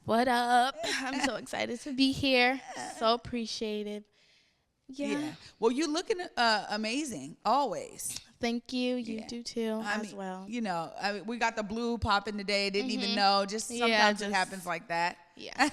What up? I'm so excited to be here. So appreciative. Yeah. Well, you're looking amazing always. Thank you. You Yeah. do too, I as mean, well. we got the blue popping today. Didn't even Mhm. know. Just Yeah, sometimes it happens like that. yeah.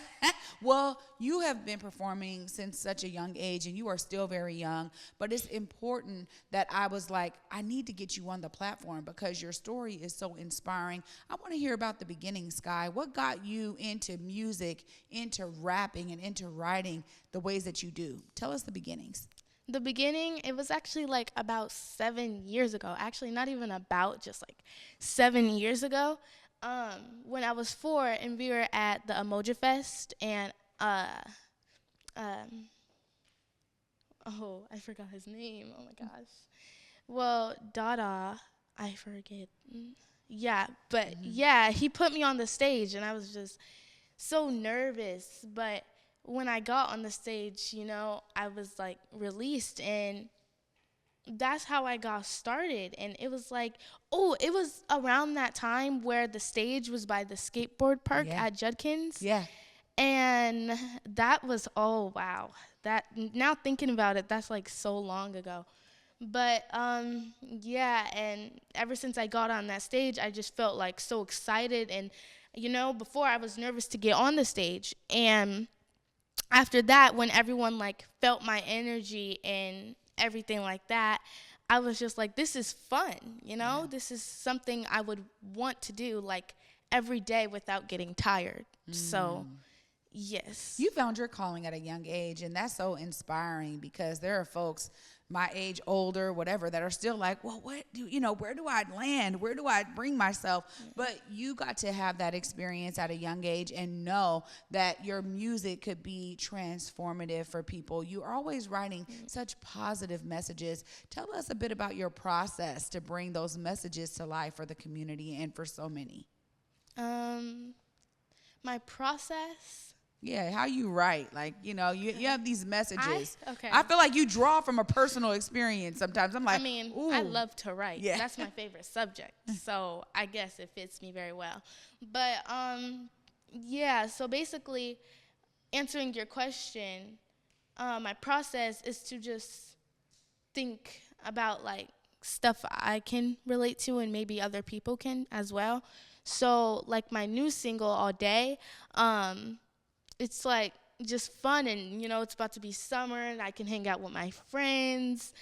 Well, you have been performing since such a young age, and you are still very young. But it's important that I was like, I need to get you on the platform because your story is so inspiring. I want to hear about the beginning, Sky. What got you into music, into rapping, and into writing the ways that you do? Tell us the beginnings. The beginning, it was actually like about 7 years ago. Actually, not even about, just like 7 years ago. When I was 4 and we were at the Emoji Fest and um, oh, I forgot his name. Oh my gosh. Well, Dada, I forget. Yeah, but yeah, he put me on the stage and I was just so nervous. But when I got on the stage, I was like released and that's how I got started. And it was like, oh, it was around that time where the stage was by the skateboard park Yeah. at Judkins. Yeah. And that was, oh, wow. That, now thinking about it, that's like so long ago. But yeah, and ever since I got on that stage, I just felt like so excited. And, before I was nervous to get on the stage. And after that, when everyone like felt my energy and everything like that, I was just like, this is fun, Yeah. This is something I would want to do like every day without getting tired. So, yes. You found your calling at a young age, and that's so inspiring because there are folks my age, older, whatever, that are still like, well, where do I land? Where do I bring myself? But you got to have that experience at a young age and know that your music could be transformative for people. You are always writing such positive messages. Tell us a bit about your process to bring those messages to life for the community and for so many. Um, my process. Yeah, how you write. Like, you have these messages. Okay. I feel like you draw from a personal experience sometimes. I'm I like, mean, ooh. I love to write. Yeah. That's my favorite subject. So I guess it fits me very well. But yeah, so basically answering your question, my process is to just think about like stuff I can relate to and maybe other people can as well. So like my new single All Day, it's like just fun and it's about to be summer and I can hang out with my friends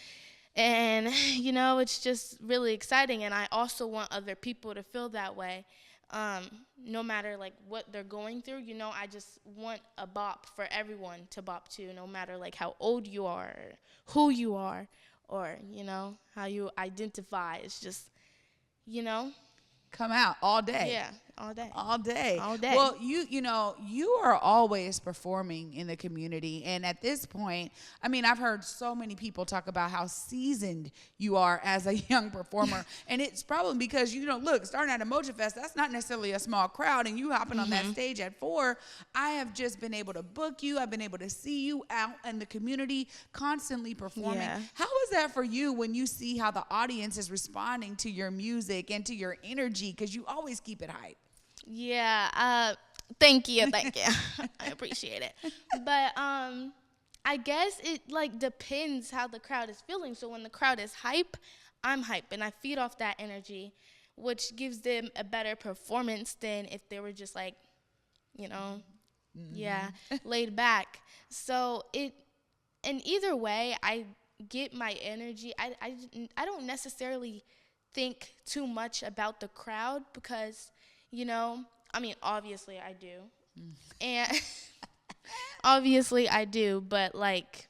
and it's just really exciting and I also want other people to feel that way. No matter like what they're going through, I just want a bop for everyone to bop to, no matter like how old you are, or who you are, or how you identify. It's just, you know, Come out all day. yeah, all day, All day. all day. Well, you are always performing in the community. And at this point, I mean, I've heard so many people talk about how seasoned you are as a young performer. And it's probably because, look, starting at Emoji Fest, that's not necessarily a small crowd. And you hopping on that stage at 4, I have just been able to book you. I've been able to see you out in the community constantly performing. Yeah. How is that for you when you see how the audience is responding to your music and to your energy? Because you always keep it hype. Yeah, thank you. I appreciate it. But I guess it like depends how the crowd is feeling. So when the crowd is hype, I'm hype and I feed off that energy, which gives them a better performance than if they were just like, yeah, laid back. So in either way, I get my energy. I don't necessarily think too much about the crowd because I mean, obviously I do. And obviously I do, but like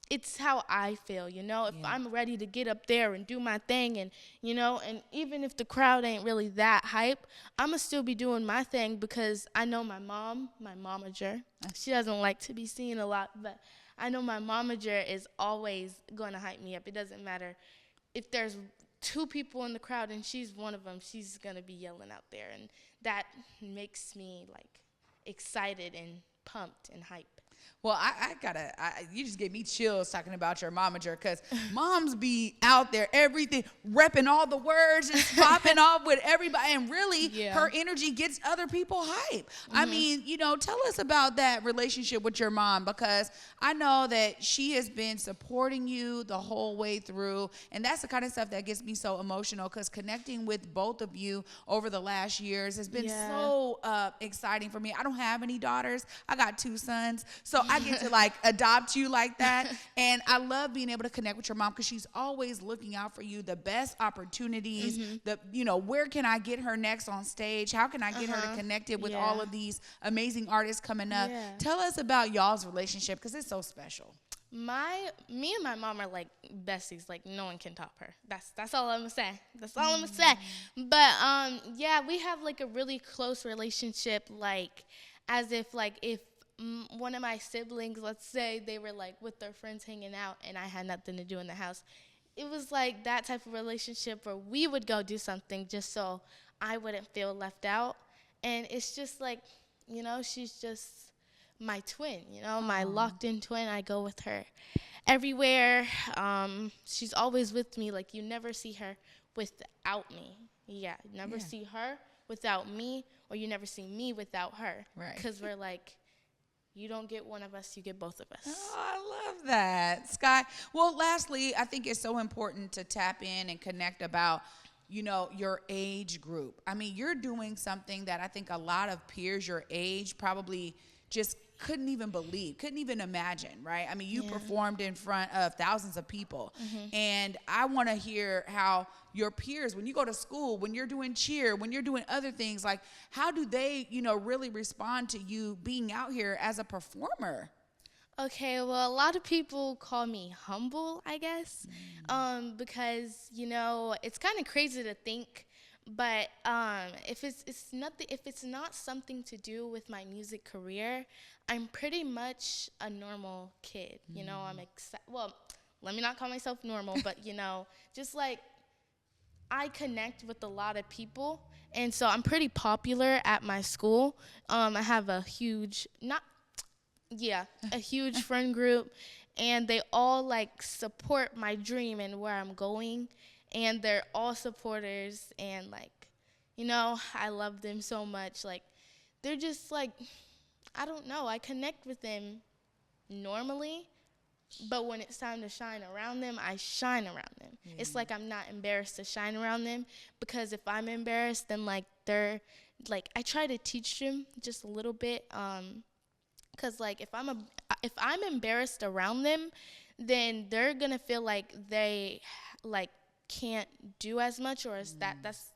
it's how I feel, If Yeah. I'm ready to get up there and do my thing and and even if the crowd ain't really that hype, I'ma still be doing my thing because I know my momager, she doesn't like to be seen a lot, but I know my momager is always going to hype me up. It doesn't matter if there's 2 people in the crowd and she's one of them, she's going to be yelling out there. And that makes me like excited and pumped and hype. Well, you just gave me chills talking about your momager, because moms be out there, everything, repping all the words, just popping off with everybody. And really, her energy gets other people hype. I mean, tell us about that relationship with your mom, because I know that she has been supporting you the whole way through. And that's the kind of stuff that gets me so emotional, because connecting with both of you over the last years has been so exciting for me. I don't have any daughters. I got 2 sons. So I get to like adopt you like that. And I love being able to connect with your mom, because she's always looking out for you, the best opportunities, where can I get her next on stage? How can I get her to connect it with all of these amazing artists coming up? Tell us about y'all's relationship, because it's so special. Me and my mom are like besties. Like, no one can top her. That's all I'm gonna say. That's all I'm gonna say. But we have like a really close relationship. Like, as if one of my siblings, let's say they were like with their friends hanging out and I had nothing to do in the house, it was like that type of relationship where we would go do something just so I wouldn't feel left out. And it's just like, she's just my twin, my locked in twin. I go with her everywhere. She's always with me. Like, you never see her without me. Yeah, never see her without me, or you never see me without her. Right. Because we're like, you don't get one of us, you get both of us. Oh, I love that, Sky. Well, lastly, I think it's so important to tap in and connect about, your age group. I mean, you're doing something that I think a lot of peers your age probably just couldn't even believe, couldn't even imagine, right? I mean, you performed in front of thousands of people. And I want to hear how your peers, when you go to school, when you're doing cheer, when you're doing other things, like, how do they, really respond to you being out here as a performer? Okay, well, a lot of people call me humble, I guess, because, it's kind of crazy to think. But if it's not something to do with my music career, I'm pretty much a normal kid. I'm well, let me not call myself normal, but just like, I connect with a lot of people, and so I'm pretty popular at my school. I have a huge friend group, and they all like support my dream and where I'm going. And they're all supporters, and like, I love them so much. Like, they're just like, I don't know, I connect with them normally, but when it's time to shine around them, I shine around them. It's like I'm not embarrassed to shine around them, because if I'm embarrassed, then like they're like, I try to teach them just a little bit, because like if I'm embarrassed around them, then they're gonna feel like they like can't do as much, or is that's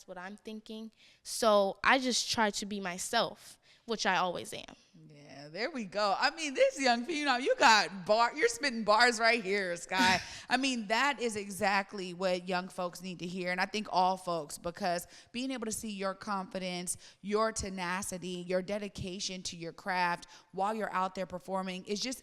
what I'm thinking. So I just try to be myself, which I always am. Yeah, there we go. I mean, this young phenom, you're spitting bars right here, Sky. I mean, that is exactly what young folks need to hear, and I think all folks, because being able to see your confidence, your tenacity, your dedication to your craft while you're out there performing is just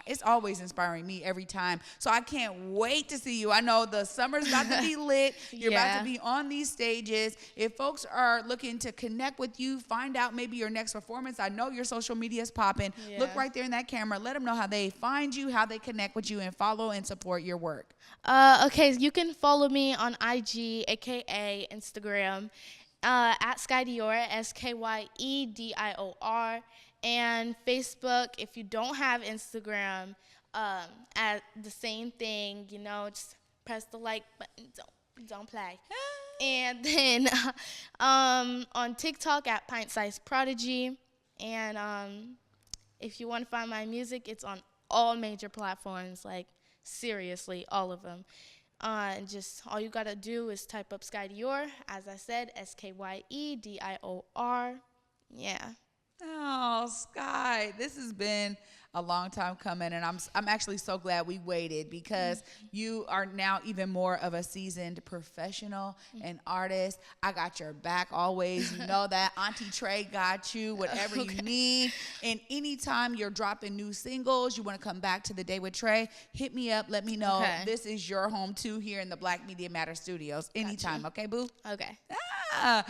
it's always inspiring me every time. So I can't wait to see you. I know the summer's about to be lit. You're about to be on these stages. If folks are looking to connect with you, find out maybe your next performance, I know your social media is popping. Look right there in that camera. Let them know how they find you, how they connect with you, and follow and support your work. Okay, you can follow me on IG, aka Instagram, at SkyeDior, SkyeDior, and Facebook. If you don't have Instagram, at the same thing, just press the like button. Don't play. And then on TikTok at Pint Size Prodigy. And if you want to find my music, it's on all major platforms, like seriously, all of them. And just all you got to do is type up SkyeDior, as I said, SkyeDior. Yeah. Oh, Sky, this has been a long time coming, and I'm actually so glad we waited, because you are now even more of a seasoned professional and artist. I got your back always. You know that. Auntie Trae got you, whatever you need. And anytime you're dropping new singles, you want to come back to The Day with Trae, hit me up. Let me know. This is your home too, here in the Black Media Matter Studios. Anytime. Okay, boo? Okay. I